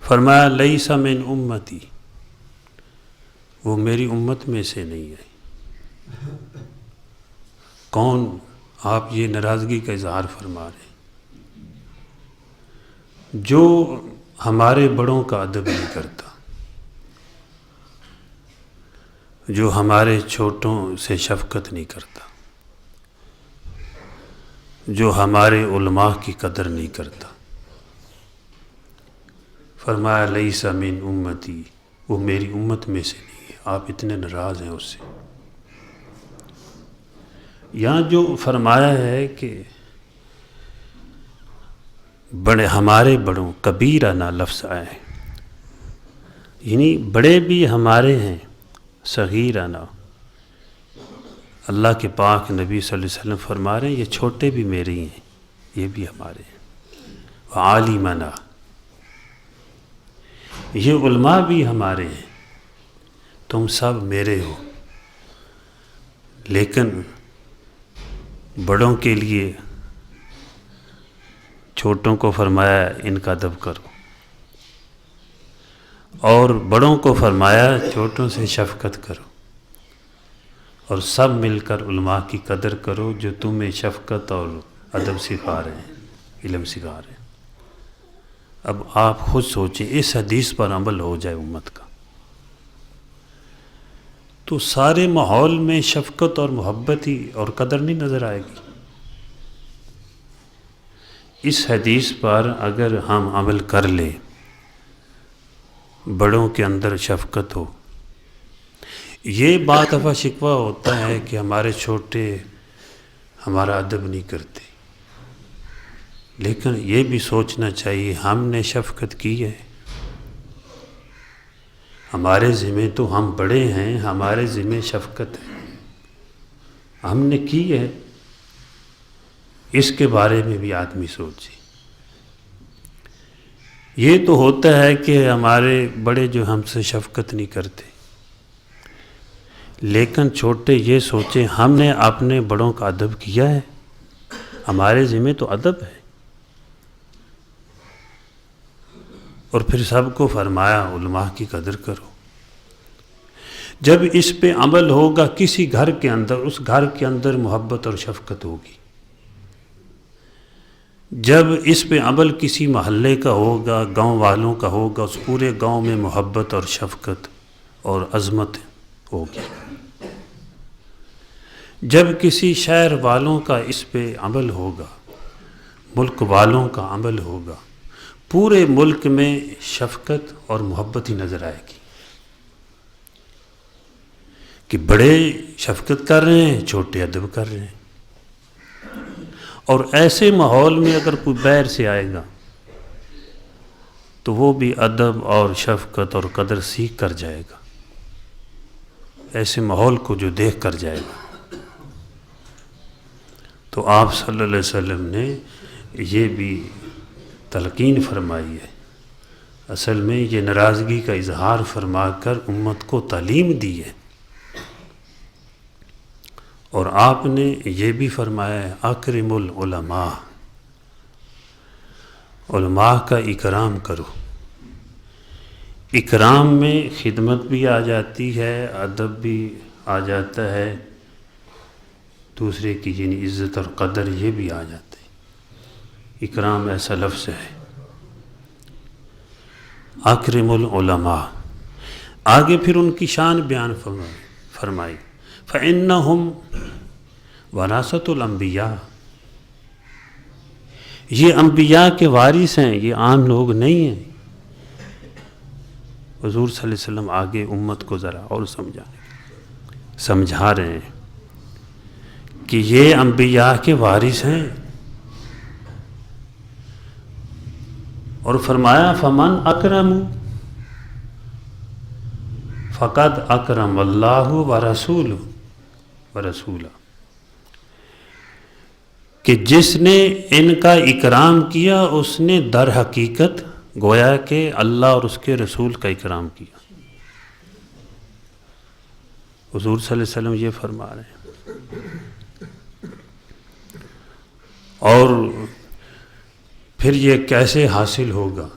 فرمایا لیس من امتی، وہ میری امت میں سے نہیں ہے۔ کون؟ آپ یہ ناراضگی کا اظہار فرما رہے ہیں، جو ہمارے بڑوں کا ادب نہیں کرتا، جو ہمارے چھوٹوں سے شفقت نہیں کرتا، جو ہمارے علماء کی قدر نہیں کرتا۔ فرمایا لیس من امتی، وہ میری امت میں سے نہیں ہے۔ آپ اتنے ناراض ہیں اس سے۔ یہاں جو فرمایا ہے کہ بڑے ہمارے بڑوں، کبیرانہ لفظ آئے ہیں، یعنی بڑے بھی ہمارے ہیں، صغیرانہ۔ اللہ کے پاک نبی صلی اللہ علیہ وسلم فرما رہے ہیں یہ چھوٹے بھی میرے ہی ہیں، یہ بھی ہمارے ہیں۔ عالمنا، یہ علماء بھی ہمارے ہیں، تم سب میرے ہو۔ لیکن بڑوں کے لیے چھوٹوں کو فرمایا ان کا ادب کرو، اور بڑوں کو فرمایا چھوٹوں سے شفقت کرو، اور سب مل کر علماء کی قدر کرو جو تمہیں شفقت اور ادب سکھا رہے ہیں، علم سکھا رہے ہیں۔ اب آپ خود سوچیں، اس حدیث پر عمل ہو جائے امت کا تو سارے ماحول میں شفقت اور محبت ہی اور قدر نہیں نظر آئے گی۔ اس حدیث پر اگر ہم عمل کر لیں، بڑوں کے اندر شفقت ہو۔ یہ بات دفعہ شکوہ ہوتا ہے کہ ہمارے چھوٹے ہمارا ادب نہیں کرتے، لیکن یہ بھی سوچنا چاہیے ہم نے شفقت کی ہے، ہمارے ذمہ تو ہم بڑے ہیں، ہمارے ذمہ شفقت ہے، ہم نے کی ہے، اس کے بارے میں بھی آدمی سوچے۔ یہ تو ہوتا ہے کہ ہمارے بڑے جو ہم سے شفقت نہیں کرتے، لیکن چھوٹے یہ سوچیں ہم نے اپنے بڑوں کا ادب کیا ہے، ہمارے ذمہ تو ادب ہے۔ اور پھر سب کو فرمایا علماء کی قدر کرو۔ جب اس پہ عمل ہوگا کسی گھر کے اندر، اس گھر کے اندر محبت اور شفقت ہوگی۔ جب اس پہ عمل کسی محلے کا ہوگا، گاؤں والوں کا ہوگا، اس پورے گاؤں میں محبت اور شفقت اور عظمت ہوگی۔ جب کسی شہر والوں کا اس پہ عمل ہوگا، ملک والوں کا عمل ہوگا، پورے ملک میں شفقت اور محبت ہی نظر آئے گی کہ بڑے شفقت کر رہے ہیں، چھوٹے ادب کر رہے ہیں۔ اور ایسے ماحول میں اگر کوئی باہر سے آئے گا تو وہ بھی ادب اور شفقت اور قدر سیکھ کر جائے گا، ایسے ماحول کو جو دیکھ کر جائے گا۔ تو آپ صلی اللہ علیہ وسلم نے یہ بھی تلقین فرمائی ہے، اصل میں یہ ناراضگی کا اظہار فرما کر امت کو تعلیم دی ہے۔ اور آپ نے یہ بھی فرمایا ہے اکرم العلماء، علماء کا اکرام کرو۔ اکرام میں خدمت بھی آ جاتی ہے، ادب بھی آ جاتا ہے، دوسرے کی یعنی عزت اور قدر یہ بھی آ جاتے ہیں۔ اکرام ایسا لفظ ہے۔ اکرم العلماء، آگے پھر ان کی شان بیان فرمائی، فَإِنَّهُمْ وَرَثَةُ الْأَنْبِيَاءِ، یہ انبیاء کے وارث ہیں، یہ عام لوگ نہیں ہیں۔ حضور صلی اللہ علیہ وسلم آگے امت کو ذرا اور سمجھا رہے ہیں کہ یہ انبیاء کے وارث ہیں، اور فرمایا فمن اکرم فقد اکرم اللہ ورسولہ، کہ جس نے ان کا اکرام کیا اس نے در حقیقت گویا کہ اللہ اور اس کے رسول کا اکرام کیا۔ حضور صلی اللہ علیہ وسلم یہ فرما رہے ہیں۔ اور پھر یہ کیسے حاصل ہوگا؟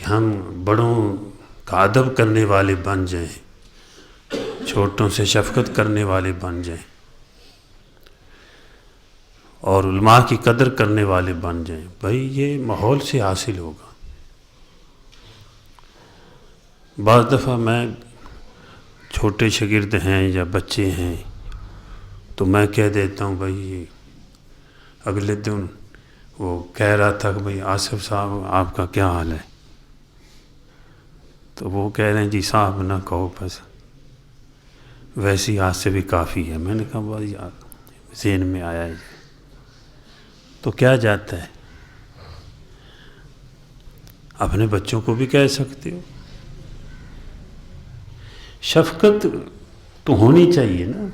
کہ ہم بڑوں کا ادب کرنے والے بن جائیں، چھوٹوں سے شفقت کرنے والے بن جائیں، اور علماء کی قدر کرنے والے بن جائیں. بھائی یہ ماحول سے حاصل ہوگا. بعض دفعہ میں چھوٹے شاگرد ہیں یا بچے ہیں تو میں کہہ دیتا ہوں بھائی اگلے دن وہ کہہ رہا تھا کہ بھائی آصف صاحب آپ کا کیا حال ہے؟ تو وہ کہہ رہے ہیں جی صاحب نہ کہو، بس ویسی آج سے بھی کافی ہے. میں نے کہا بھائی یار ذہن میں آیا ہے تو کیا جاتا ہے، اپنے بچوں کو بھی کہہ سکتے ہو. شفقت تو ہونی چاہیے نا.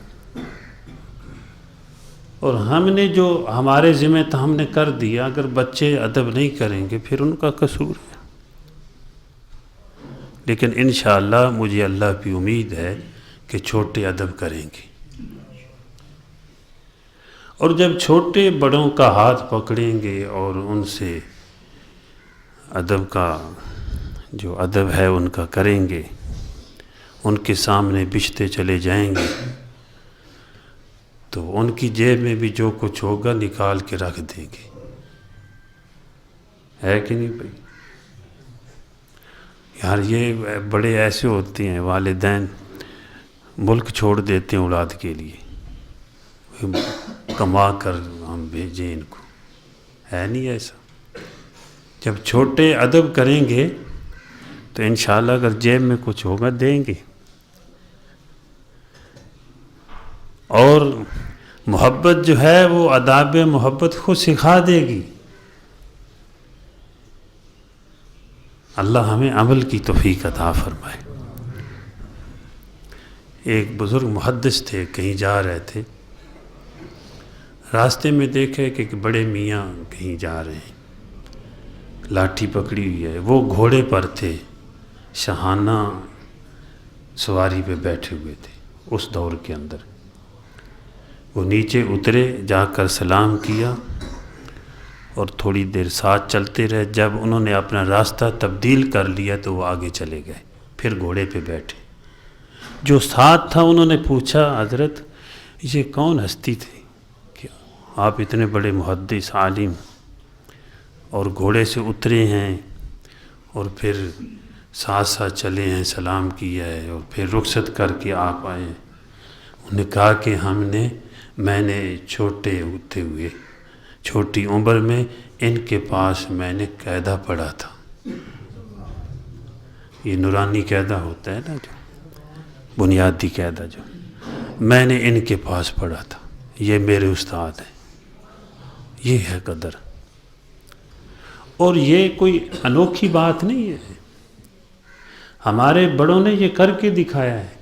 اور ہم نے جو ہمارے ذمہ تھا ہم نے کر دیا، اگر بچے ادب نہیں کریں گے پھر ان کا قصور ہے. لیکن انشاءاللہ مجھے اللہ کی امید ہے کہ چھوٹے ادب کریں گے، اور جب چھوٹے بڑوں کا ہاتھ پکڑیں گے اور ان سے ادب کا جو ادب ہے ان کا کریں گے، ان کے سامنے بچھتے چلے جائیں گے، تو ان کی جیب میں بھی جو کچھ ہوگا نکال کے رکھ دیں گے. ہے کہ نہیں بھائی؟ یار یہ بڑے ایسے ہوتے ہیں والدین ملک چھوڑ دیتے ہیں اولاد کے لیے، کما کر ہم بھیجیں ان کو. ہے نہیں ایسا؟ جب چھوٹے ادب کریں گے تو انشاءاللہ اگر جیب میں کچھ ہوگا دیں گے. اور محبت جو ہے وہ آداب محبت خود سکھا دے گی. اللہ ہمیں عمل کی توفیق عطا فرمائے. ایک بزرگ محدث تھے، کہیں جا رہے تھے، راستے میں دیکھے کہ ایک بڑے میاں کہیں جا رہے ہیں، لاٹھی پکڑی ہوئی ہے. وہ گھوڑے پر تھے، شاہانہ سواری پہ بیٹھے ہوئے تھے. اس دور کے اندر وہ نیچے اترے، جا کر سلام کیا اور تھوڑی دیر ساتھ چلتے رہے. جب انہوں نے اپنا راستہ تبدیل کر لیا تو وہ آگے چلے گئے، پھر گھوڑے پہ بیٹھے. جو ساتھ تھا انہوں نے پوچھا حضرت یہ کون ہستی تھی کہ آپ اتنے بڑے محدث عالم اور گھوڑے سے اترے ہیں اور پھر ساتھ ساتھ چلے ہیں، سلام کیا ہے اور پھر رخصت کر کے آپ آئے. انہوں نے کہا کہ میں نے چھوٹے ہوتے ہوئے چھوٹی عمر میں ان کے پاس میں نے قاعدہ پڑھا تھا. یہ نورانی قاعدہ ہوتا ہے نا، جو بنیادی قاعدہ جو میں نے ان کے پاس پڑھا تھا، یہ میرے استاد ہیں. یہ ہے قدر. اور یہ کوئی انوکھی بات نہیں ہے، ہمارے بڑوں نے یہ کر کے دکھایا ہے.